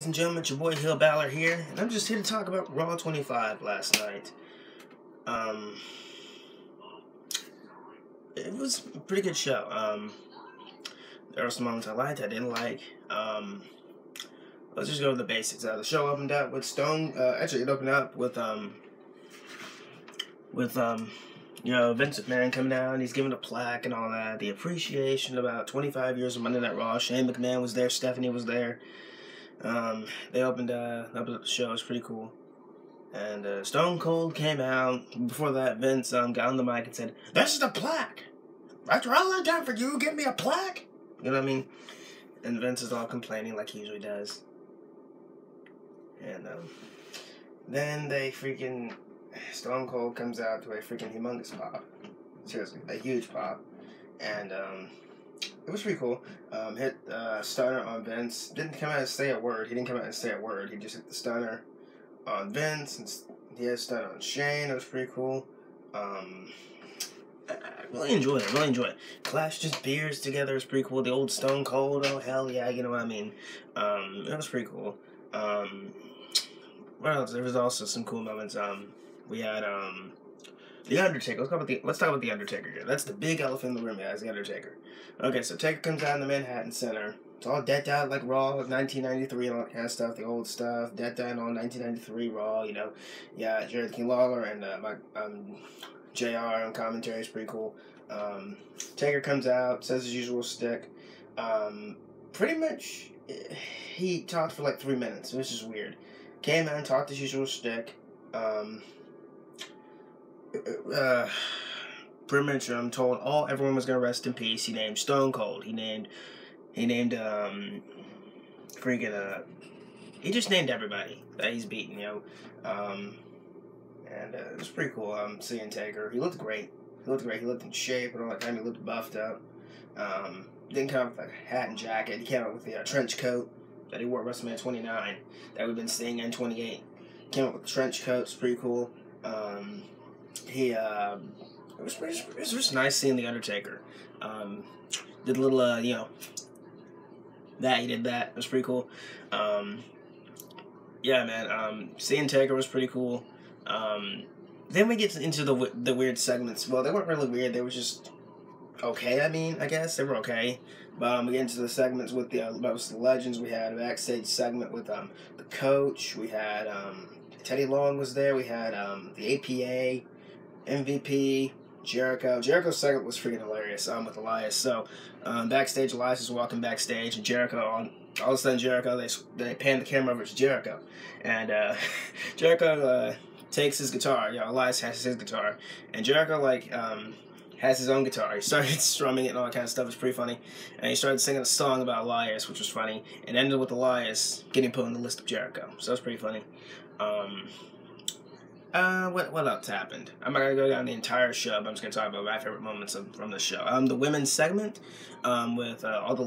and gentlemen, it's your boy Hill Balor here, and I'm just here to talk about Raw 25 last night. It was a pretty good show. There were some moments I liked, I didn't like. Let's just go to the basics. The show opened up with Stone. Actually, it opened up with Vince McMahon coming out, and he's giving a plaque and all that. The appreciation about 25 years of Monday Night Raw. Shane McMahon was there. Stephanie was there. They opened up the show. It was pretty cool. And Stone Cold came out. Before that, Vince got on the mic and said, "This is a plaque. After all I've done for you, give me a plaque." You know what I mean? And Vince is all complaining like he usually does. And then Stone Cold comes out to a freaking humongous pop. Seriously, a huge pop. And it was pretty cool. Hit stunner on Vince. Didn't come out and say a word. He didn't come out and say a word. He just hit the stunner on Vince. And he had a stunner on Shane. It was pretty cool. I really enjoyed it. Clash just beers together is pretty cool. The old Stone Cold, oh hell yeah, you know what I mean. It was pretty cool. What else? There was also some cool moments. We had The Undertaker. Let's talk about The Undertaker here. That's the big elephant in the room, guys. The Undertaker. Okay, so Taker comes out in the Manhattan Center. It's all decked out like Raw, like 1993 and all that kind of stuff. The old stuff, decked out on 1993 Raw. You know, yeah, Jerry King Lawler and JR on commentary is pretty cool. Taker comes out, says his usual stick. Pretty much, he talked for like 3 minutes, which is weird. Came out and talked his usual stick. Pretty much, I'm told everyone was gonna rest in peace. He named Stone Cold. He just named everybody that he's beaten, you know. And it was pretty cool. Seeing Taker. He looked great. He looked in shape and all that time. He looked buffed up. Didn't come with a hat and jacket. He came out with the trench coat that he wore at WrestleMania 29 that we've been seeing in 28. Came up with the trench coat. It's pretty cool. It was just nice seeing The Undertaker. Did a little, he did that. It was pretty cool. Yeah, man, seeing Taker was pretty cool. Then we get into the weird segments. Well, they weren't really weird. They were just okay, I guess. They were okay. But we get into the segments with the most legends. We had a backstage segment with the coach. We had Teddy Long was there. We had the APA, MVP, Jericho. Jericho's segment was freaking hilarious with Elias. So backstage, Elias is walking backstage, and Jericho, all of a sudden Jericho, they pan the camera over to Jericho. And Jericho takes his guitar. Elias has his guitar. And Jericho, has his own guitar. He started strumming it and all that kind of stuff. It's pretty funny. And he started singing a song about Elias, which was funny. And ended with Elias getting put on the list of Jericho. So it's pretty funny. What else happened? I'm not going to go down the entire show, but I'm just going to talk about my favorite moments from the show. The women's segment, with all the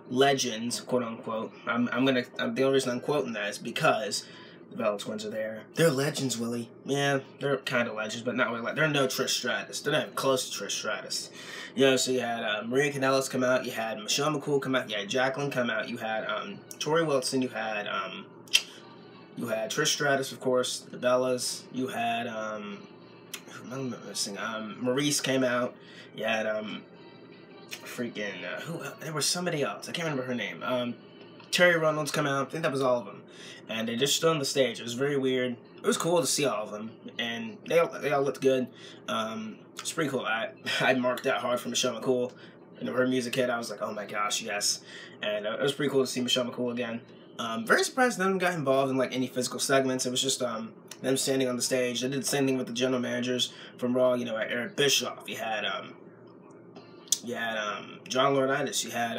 legends, quote unquote. The only reason I'm quoting that is because the Bella Twins are there. They're legends, Willie. Yeah, they're kind of legends, but not really. They're no Trish Stratus. They're not even close to Trish Stratus. So you had Maria Kanellis come out. You had Michelle McCool come out. You had Jacqueline come out. You had Tori Wilson. You had Trish Stratus, of course. The Bellas. You had who am I missing? Maurice came out. You had there was somebody else. I can't remember her name. Terry Reynolds come out. I think that was all of them. And they just stood on the stage. It was very weird. It was cool to see all of them. And they all looked good. It's pretty cool. I marked that hard for Michelle McCool. And her music hit, I was like, oh my gosh, yes. And it was pretty cool to see Michelle McCool again. Very surprised none of them got involved in any physical segments. It was just them standing on the stage. They did the same thing with the general managers from Raw. Eric Bischoff. You had John Laurinaitis. You had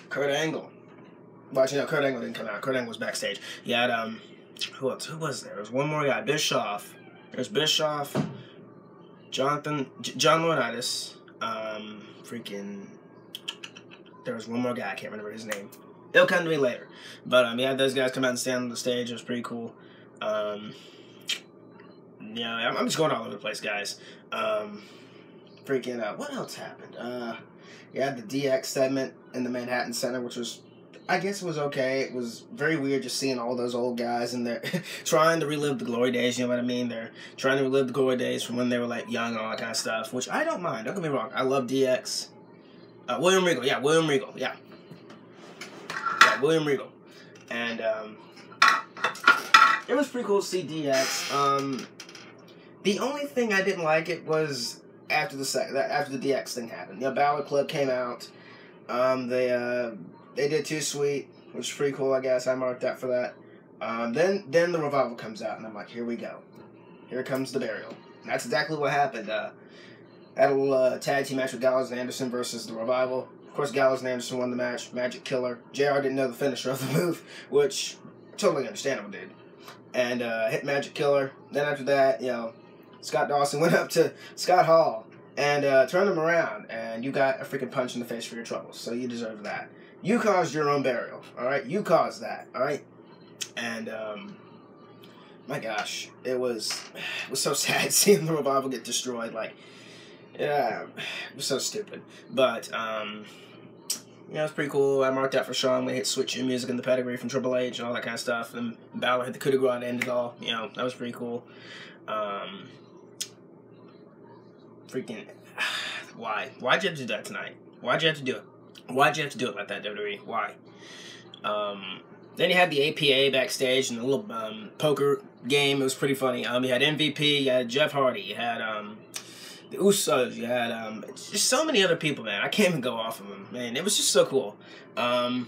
Kurt Angle. But Kurt Angle didn't come out. Kurt Angle was backstage. You had who else? Who was there? There was one more guy. Bischoff. There's Bischoff. John Laurinaitis. There was one more guy. I can't remember his name. It'll come to me later. But you had those guys come out and stand on the stage. It was pretty cool. I'm just going all over the place, guys. What else happened? You had the DX segment in the Manhattan Center, which was I guess it was okay. It was very weird just seeing all those old guys in there trying to relive the glory days, you know what I mean? They're trying to relive the glory days from when they were, like, young and all that kind of stuff, which I don't mind. Don't get me wrong. I love DX. William Regal. Yeah, William Regal. Yeah. Yeah, William Regal. And, it was pretty cool to see DX. The only thing I didn't like it was after the DX thing happened. You know, Balor Club came out. They did Too Sweet, which is pretty cool, I guess. I marked that for that. Then the Revival comes out, and I'm like, here we go. Here comes the burial. And that's exactly what happened. Had a little tag team match with Gallows and Anderson versus the Revival. Of course, Gallows and Anderson won the match. Magic Killer. JR didn't know the finisher of the move, which totally understandable, dude. And hit Magic Killer. Then after that, you know, Scott Dawson went up to Scott Hall and turned him around, and you got a freaking punch in the face for your troubles, so you deserve that. You caused your own burial, alright? You caused that, alright? And, my gosh, it was so sad seeing the Revival get destroyed, like, yeah, it was so stupid. But, you know, it's pretty cool. I marked out for Shawn when he hit Switch In music in the pedigree from Triple H and all that kind of stuff, and Balor hit the coup de grace to end it all, you know, that was pretty cool. Freaking, why? Why'd you have to do that tonight? Why'd you have to do it? Why'd you have to do it like that, WWE? Why? Then you had the APA backstage and the little poker game. It was pretty funny. You had MVP, you had Jeff Hardy, you had the Usos, you had just so many other people, man. I can't even go off of them, man. It was just so cool. Then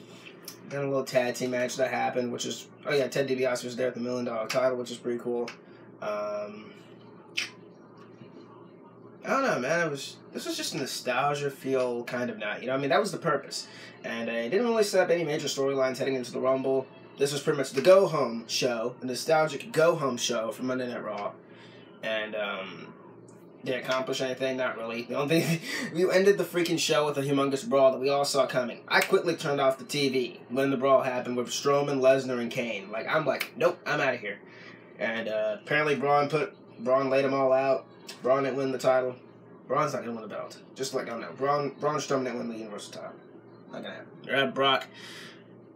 a little tag team match that happened, which is, oh yeah, Ted DiBiase was there at the $1 Million title, which is pretty cool. I don't know, man. This was just a nostalgia feel kind of night. You know, I mean, that was the purpose. And it didn't really set up any major storylines heading into the Rumble. This was pretty much the go-home show, a nostalgic go-home show for Monday Night Raw. And, did it accomplish anything? Not really. The only thing, we ended the freaking show with a humongous brawl that we all saw coming. I quickly turned off the TV when the brawl happened with Strowman, Lesnar, and Kane. Like, I'm like, nope, I'm out of here. And, apparently Braun laid them all out. Braun didn't win the title. Braun's not going to win the belt. Just like, I don't know. Braun Strowman didn't win the Universal title. Not going to happen. You're at Brock.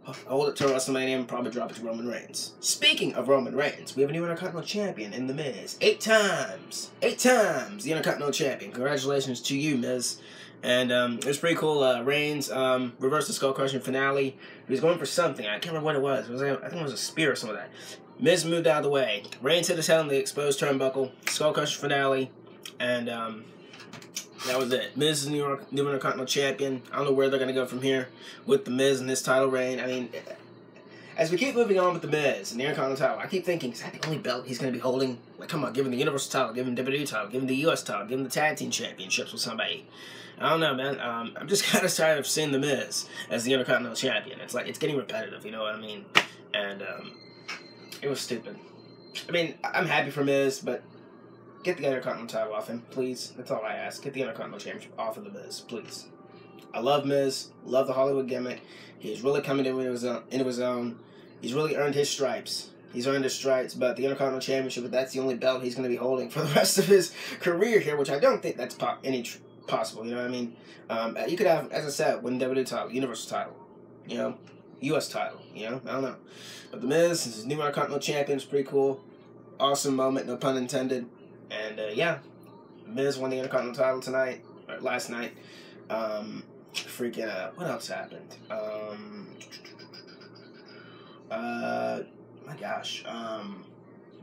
Hold it to WrestleMania and probably drop it to Roman Reigns. Speaking of Roman Reigns, we have a new Intercontinental Champion in The Miz. 8 times. 8 times the Intercontinental Champion. Congratulations to you, Miz. And it was pretty cool. Reigns reversed the Skull Crushing finale. He was going for something. I can't remember what it was. I think it was a spear or something like that. Miz moved out of the way. Reigns hit his head on the exposed turnbuckle. Skull Crushing finale. And that was it. Miz is new Intercontinental Champion. I don't know where they're going to go from here with The Miz and his title reign. I mean, as we keep moving on with The Miz and the Intercontinental title, I keep thinking, is that the only belt he's going to be holding? Like, come on, give him the Universal title, give him the WWE title, give him the US title, give him the Tag Team Championships with somebody. I don't know, man. I'm just kind of tired of seeing The Miz as the Intercontinental Champion. It's like, it's getting repetitive, you know what I mean? And it was stupid. I mean, I'm happy for Miz, but get the Intercontinental title off him, please. That's all I ask. Get the Intercontinental Championship off of The Miz, please. I love Miz. Love the Hollywood gimmick. He's really coming into his own. He's really earned his stripes. He's earned his stripes, but the Intercontinental Championship, that's the only belt he's going to be holding for the rest of his career here, which I don't think that's possible, you know what I mean? You could have, as I said, win WWE title, Universal title, you know, US title, you know, I don't know. But The Miz, his new Intercontinental Champion, is pretty cool. Awesome moment, no pun intended. And, yeah, Miz won the Intercontinental title tonight, or last night. What else happened? My gosh.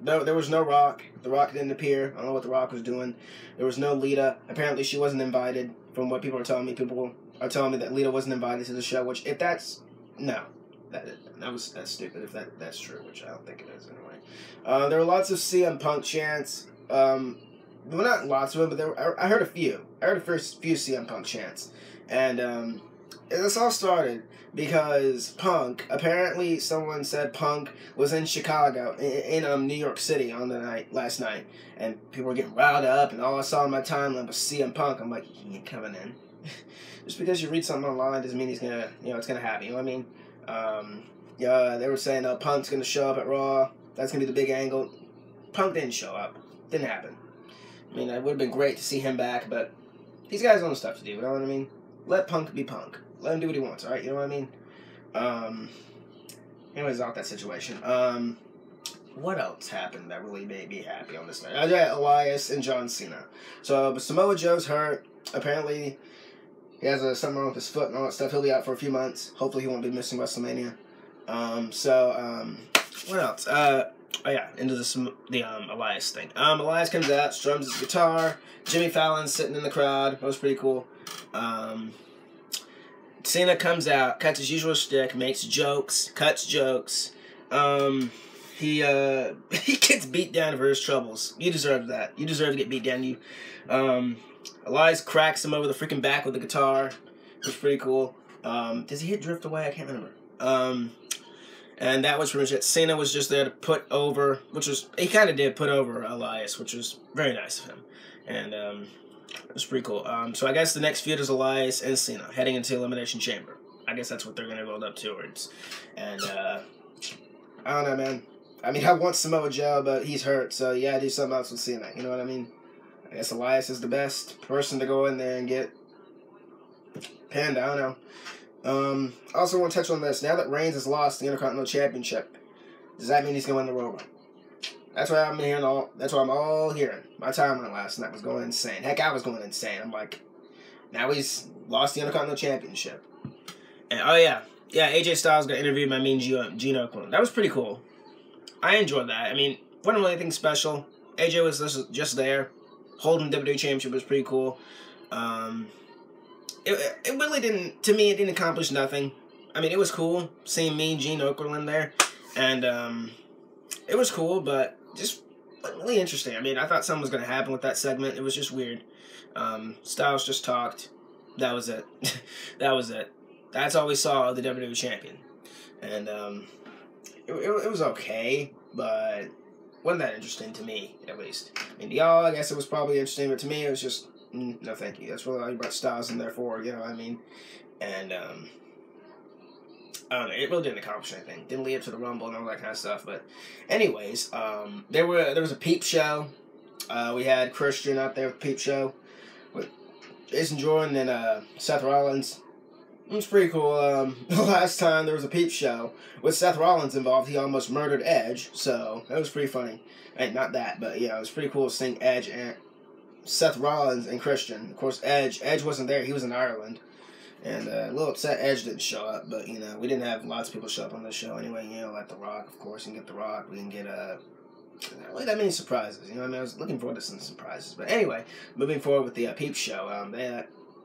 No, there was no Rock. The Rock didn't appear. I don't know what The Rock was doing. There was no Lita. Apparently she wasn't invited, from what people are telling me. People are telling me that Lita wasn't invited to the show, which, if that's, no. That's stupid if that's true, which I don't think it is anyway. There were lots of CM Punk chants. Well, not lots of them, but I heard a few. I heard the first few CM Punk chants. And this all started because Punk, apparently someone said Punk was in Chicago, in New York City last night. And people were getting riled up, and all I saw on my timeline was CM Punk. I'm like, he ain't coming in. Just because you read something online doesn't mean he's gonna, it's gonna happen, you know what I mean? Yeah, they were saying Punk's gonna show up at Raw. That's gonna be the big angle. Punk didn't show up. Didn't happen. I mean, it would have been great to see him back, but these guys own stuff to do, you know what I mean? Let Punk be Punk. Let him do what he wants, alright? You know what I mean? Anyways, out that situation. What else happened that really made me happy on this night? I got Elias and John Cena. So, but Samoa Joe's hurt. Apparently, he has something wrong with his foot and all that stuff. He'll be out for a few months. Hopefully, he won't be missing WrestleMania. What else? Into the Elias thing. Elias comes out, strums his guitar. Jimmy Fallon's sitting in the crowd. That was pretty cool. Cena comes out, cuts his usual shtick, makes jokes, cuts jokes. He gets beat down for his troubles. You deserve that. You deserve to get beat down. Elias cracks him over the freaking back with the guitar. It was pretty cool. Does he hit Drift Away? I can't remember. And that was pretty much it. Cena was just there to put over, he kind of did put over Elias, which was very nice of him. And it was pretty cool. So I guess the next feud is Elias and Cena heading into Elimination Chamber. I guess that's what they're going to build up towards. And I don't know, man. I mean, I want Samoa Joe, but he's hurt, so you gotta do something else with Cena. You know what I mean? I guess Elias is the best person to go in there and get pinned. I don't know. Also want to touch on this. Now that Reigns has lost the Intercontinental Championship, does that mean he's going to win the Royal Rumble? That's what I'm hearing. That's what I'm all hearing. My timeline last night was going insane. Heck, I was going insane. I'm like, now he's lost the Intercontinental Championship. And AJ Styles got interviewed by Mean Gene Okerlund. That was pretty cool. I enjoyed that. I mean, wasn't really anything special. AJ was just there. Holding the WWE Championship was pretty cool. It really didn't, to me, it didn't accomplish nothing. I mean, it was cool seeing Mean Gene Okerlund there. And it was cool, but just wasn't really interesting. I mean, I thought something was going to happen with that segment. It was just weird. Styles just talked. That was it. That was it. That's all we saw of the WWE Champion. And it was okay, but wasn't that interesting to me, at least. I mean, to y'all, I guess it was probably interesting, but to me, it was just, no thank you. That's really all you brought Styles in there for, you know what I mean? And, I don't know, it really didn't accomplish anything. Didn't lead up to the Rumble and all that kind of stuff, but anyways, there was a peep show. We had Christian out there with Peep Show with Jason Jordan and Seth Rollins. It was pretty cool. The last time there was a peep show with Seth Rollins involved, he almost murdered Edge, so that was pretty funny. And not that, but yeah, it was pretty cool seeing Edge and Seth Rollins and Christian. Of course, Edge wasn't there. He was in Ireland. And a little upset Edge didn't show up, but, you know, we didn't have lots of people show up on this show anyway, you know, like The Rock, of course. You can get The Rock. We can get, not really that many surprises, you know what I mean? I was looking forward to some surprises. But anyway, moving forward with the peep show,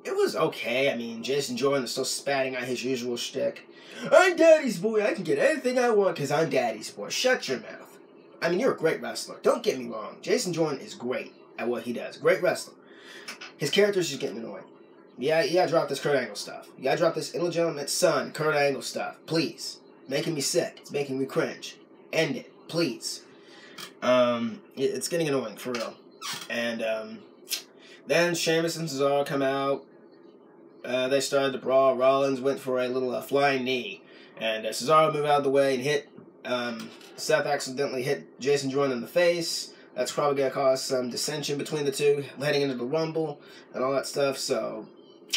it was okay. I mean, Jason Jordan is still spatting out his usual shtick. I'm Daddy's boy. I can get anything I want because I'm Daddy's boy. Shut your mouth. I mean, you're a great wrestler. Don't get me wrong. Jason Jordan is great at what he does. Great wrestler. His character's just getting annoying. Yeah, you gotta drop this Kurt Angle stuff. You gotta drop this illegitimate son, Kurt Angle stuff. Please. Making me sick. It's making me cringe. End it. Please. It's getting annoying, for real. And, then Sheamus and Cesaro come out. They started the brawl. Rollins went for a little flying knee. And Cesaro moved out of the way and hit... Seth accidentally hit Jason Jordan in the face. That's probably going to cause some dissension between the two heading into the Rumble and all that stuff. So,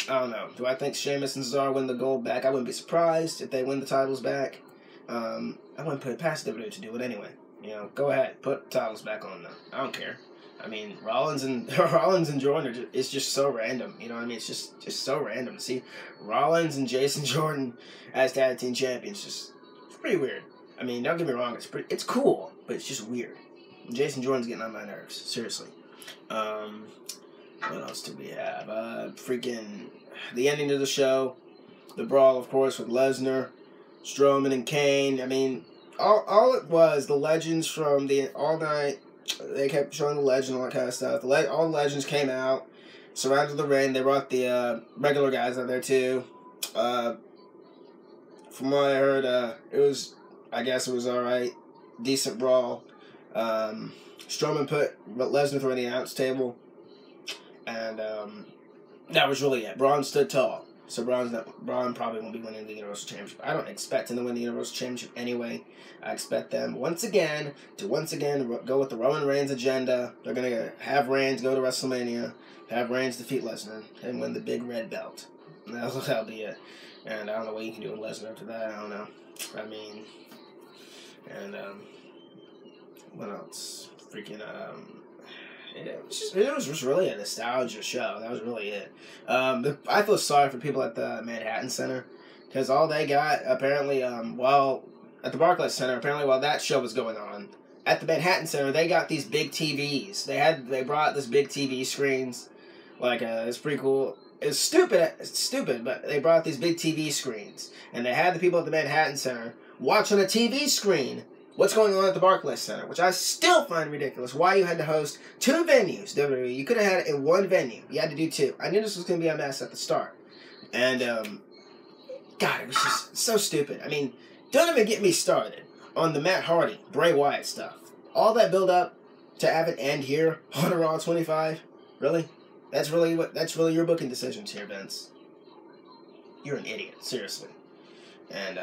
I don't know. Do I think Sheamus and Cesaro win the gold back? I wouldn't be surprised if they win the titles back. I wouldn't put it past WWE to do it anyway. You know, go ahead. Put titles back on them. I don't care. I mean, Rollins and Jordan it's just so random. You know what I mean? It's just so random to see Rollins and Jason Jordan as tag team champions. It's pretty weird. I mean, don't get me wrong. It's cool, but it's just weird. Jason Jordan's getting on my nerves. Seriously. What else do we have? Freaking the ending of the show, the brawl, of course, with Lesnar, Strowman, and Kane. I mean, all it was the legends from the All Night. They kept showing the legend, all that kind of stuff. All the legends came out, surrounded the ring. They brought the regular guys out there too. From what I heard, I guess it was alright. Decent brawl. Strowman put Lesnar through the announce table. And that was really it. Braun stood tall. So Braun probably won't be winning the Universal Championship. I don't expect him to win the Universal Championship anyway. I expect them once again to go with the Roman Reigns agenda. They're going to have Reigns go to WrestleMania, have Reigns defeat Lesnar, and win the big red belt. And that'll be it. And I don't know what you can do with Lesnar after that. I don't know. I mean, and what else? Freaking it was just really a nostalgia show. That was really it. I feel sorry for people at the Manhattan Center because all they got apparently while at the Barclays Center apparently while that show was going on at the Manhattan Center they got these big TVs. They brought this big TV screens. Like it's pretty cool. It's stupid, but they brought these big TV screens and they had the people at the Manhattan Center watch on a TV screen what's going on at the Barclays Center, which I still find ridiculous. Why you had to host two venues, WWE. You could have had it in one venue. You had to do two. I knew this was going to be a mess at the start. And, God, it was just so stupid. I mean, don't even get me started on the Matt Hardy, Bray Wyatt stuff. All that build-up to have it end here on a Raw 25? Really? That's really your booking decisions here, Vince. You're an idiot, seriously. And,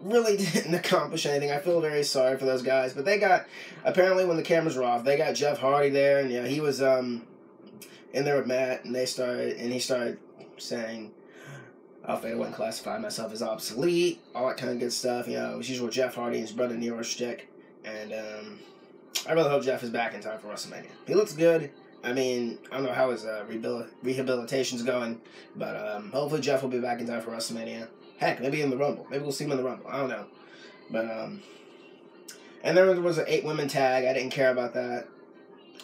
really didn't accomplish anything. I feel very sorry for those guys. But they got, apparently when the cameras were off, they got Jeff Hardy there, and he was in there with Matt, and he started saying, I wouldn't classify myself as obsolete, all that kind of good stuff. As usual, Jeff Hardy and his brother Nero shtick. And I really hope Jeff is back in time for WrestleMania. He looks good. I mean, I don't know how his rehabilitation's going, but hopefully Jeff will be back in time for WrestleMania. Heck, maybe in the Rumble. Maybe we'll see him in the Rumble. I don't know. But, and there was an 8-women tag. I didn't care about that.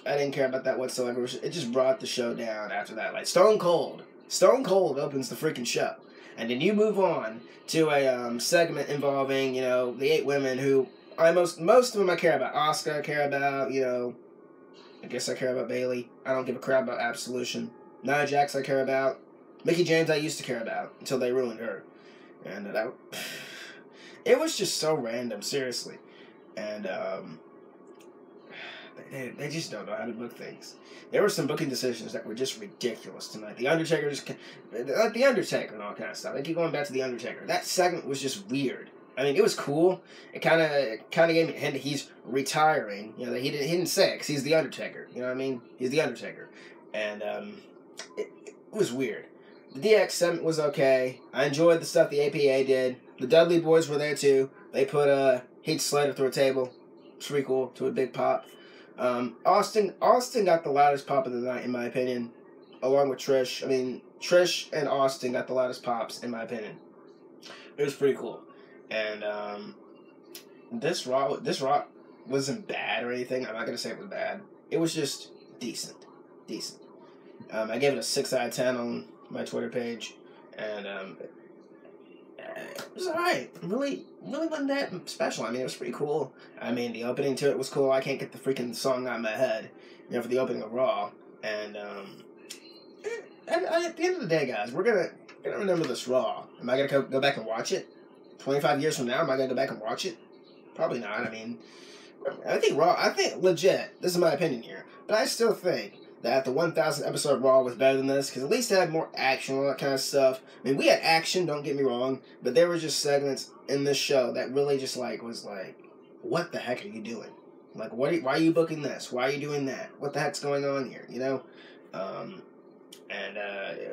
I didn't care about that whatsoever. It just brought the show down after that. Like, Stone Cold. Stone Cold opens the freaking show. And then you move on to a segment involving, the 8 women who most of them I care about. Asuka I care about, I guess I care about Bayley. I don't give a crap about Absolution. Nia Jax I care about. Mickie James I used to care about until they ruined her. And it was just so random, seriously. And they just don't know how to book things. There were some booking decisions that were just ridiculous tonight. The Undertaker The Undertaker and all kind of stuff. I keep going back to The Undertaker. That segment was just weird. I mean, it was cool. It kind of gave me a hint that he's retiring. That he didn't say it because he's The Undertaker. You know what I mean? He's The Undertaker. And it was weird. The DX segment was okay. I enjoyed the stuff the APA did. The Dudley Boys were there too. They put Heath Slater through a table. It's pretty cool. To a big pop. Austin got the loudest pop of the night in my opinion. Along with Trish. I mean, Trish and Austin got the loudest pops in my opinion. It was pretty cool. And this Raw wasn't bad or anything. I'm not going to say it was bad. It was just decent. I gave it a 6 out of 10 on my Twitter page, and it was alright. Really wasn't that special. I mean, it was pretty cool. I mean, the opening to it was cool. I can't get the freaking song out of my head, for the opening of Raw. And at the end of the day, guys, we're gonna remember this Raw. Am I gonna go back and watch it? 25 years from now, am I gonna go back and watch it? Probably not. I mean, I think legit. This is my opinion here, but I still think that the 1,000 episode Raw was better than this, because at least it had more action and all that kind of stuff. I mean, we had action, don't get me wrong, but there were just segments in this show that really just, was like, what the heck are you doing? Like, why are you booking this? Why are you doing that? What the heck's going on here, it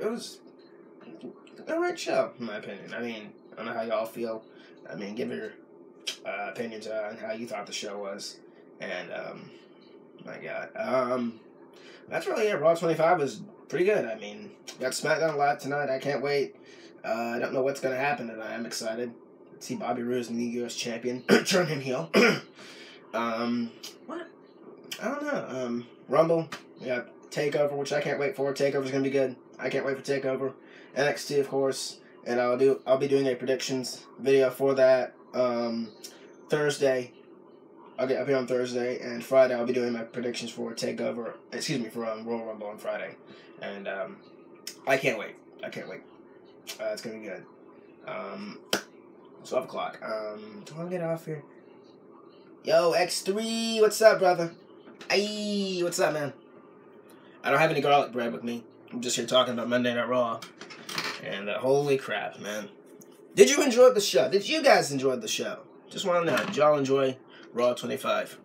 was a alright show, in my opinion. I mean, I don't know how y'all feel. I mean, give your opinions on how you thought the show was. And, my God. That's really it. Raw 25 was pretty good. I mean, got SmackDown Live tonight. I can't wait. I don't know what's going to happen tonight. I'm excited to see Bobby Roode, the new U.S. champion, turn him heel. What? I don't know. Rumble. We got TakeOver, which I can't wait for. TakeOver's going to be good. I can't wait for TakeOver. NXT, of course. And I'll be doing a predictions video for that Thursday. I'll be on Thursday, and Friday I'll be doing my predictions for TakeOver. For Royal Rumble on Friday, and I can't wait. It's gonna be good. 12 o'clock. Do I want to get off here? Yo, X3, what's up, brother? Hey, what's up, man? I don't have any garlic bread with me. I'm just here talking about Monday Night Raw, and holy crap, man! Did you enjoy the show? Did you guys enjoy the show? Just want to know, did y'all enjoy Raw 25?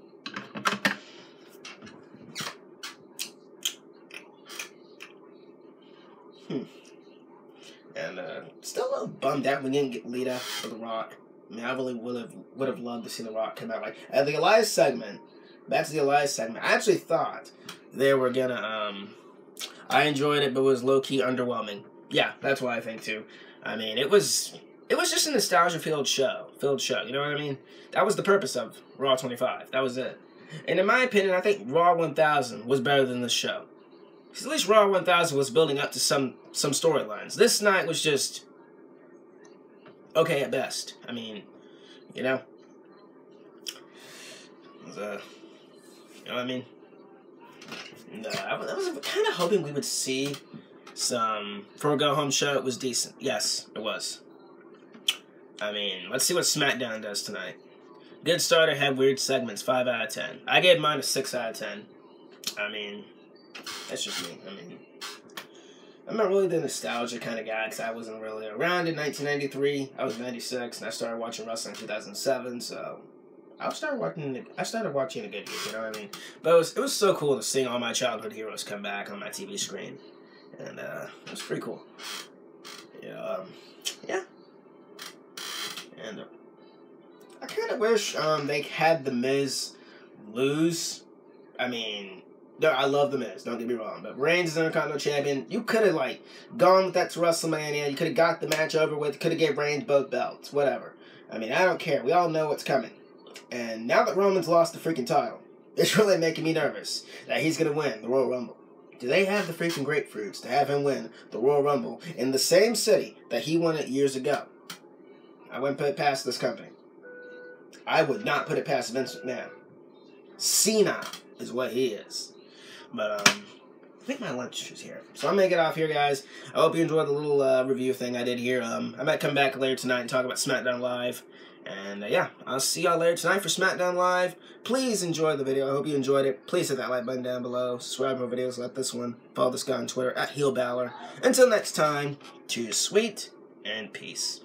And still a little bummed out we didn't get Lita for The Rock. I mean, I really would have loved to see The Rock come out. Like, at the Elias segment, back to the Elias segment, I actually thought they were gonna, I enjoyed it, but it was low-key underwhelming. Yeah, that's what I think, too. I mean, it was just a nostalgia-filled show, you know what I mean? That was the purpose of Raw 25. That was it. And in my opinion, I think Raw 1000 was better than this show. Because at least Raw 1000 was building up to some storylines. This night was just okay at best. I mean, you know? It was, you know what I mean? And, I was kind of hoping we would see some... For a go-home show, it was decent. Yes, it was. I mean, let's see what SmackDown does tonight. Good starter, had weird segments, 5 out of 10. I gave mine a 6 out of 10. I mean, that's just me. I mean, I'm not really the nostalgia kind of guy, because I wasn't really around in 1993. I was 96, and I started watching wrestling in 2007, so I started watching a good year, you know what I mean? But it was so cool to see all my childhood heroes come back on my TV screen, and it was pretty cool. Yeah, yeah. And I kind of wish they had The Miz lose. I mean, I love The Miz, don't get me wrong, but Reigns is Intercontinental Champion. You could have, like, gone with that to WrestleMania. You could have got the match over with. Could have gave Reigns both belts. Whatever. I mean, I don't care. We all know what's coming. And now that Roman's lost the freaking title, it's really making me nervous that he's going to win the Royal Rumble. Do they have the freaking grapefruits to have him win the Royal Rumble in the same city that he won it years ago? I wouldn't put it past this company. I would not put it past Vince McMahon. Cena is what he is. But, I think my lunch is here. So I'm going to get off here, guys. I hope you enjoyed the little review thing I did here. I might come back later tonight and talk about SmackDown Live. And, yeah, I'll see y'all later tonight for SmackDown Live. Please enjoy the video. I hope you enjoyed it. Please hit that like button down below. Subscribe for more videos like this one. Follow this guy on Twitter, @HeelBalor. Until next time, cheers sweet and peace.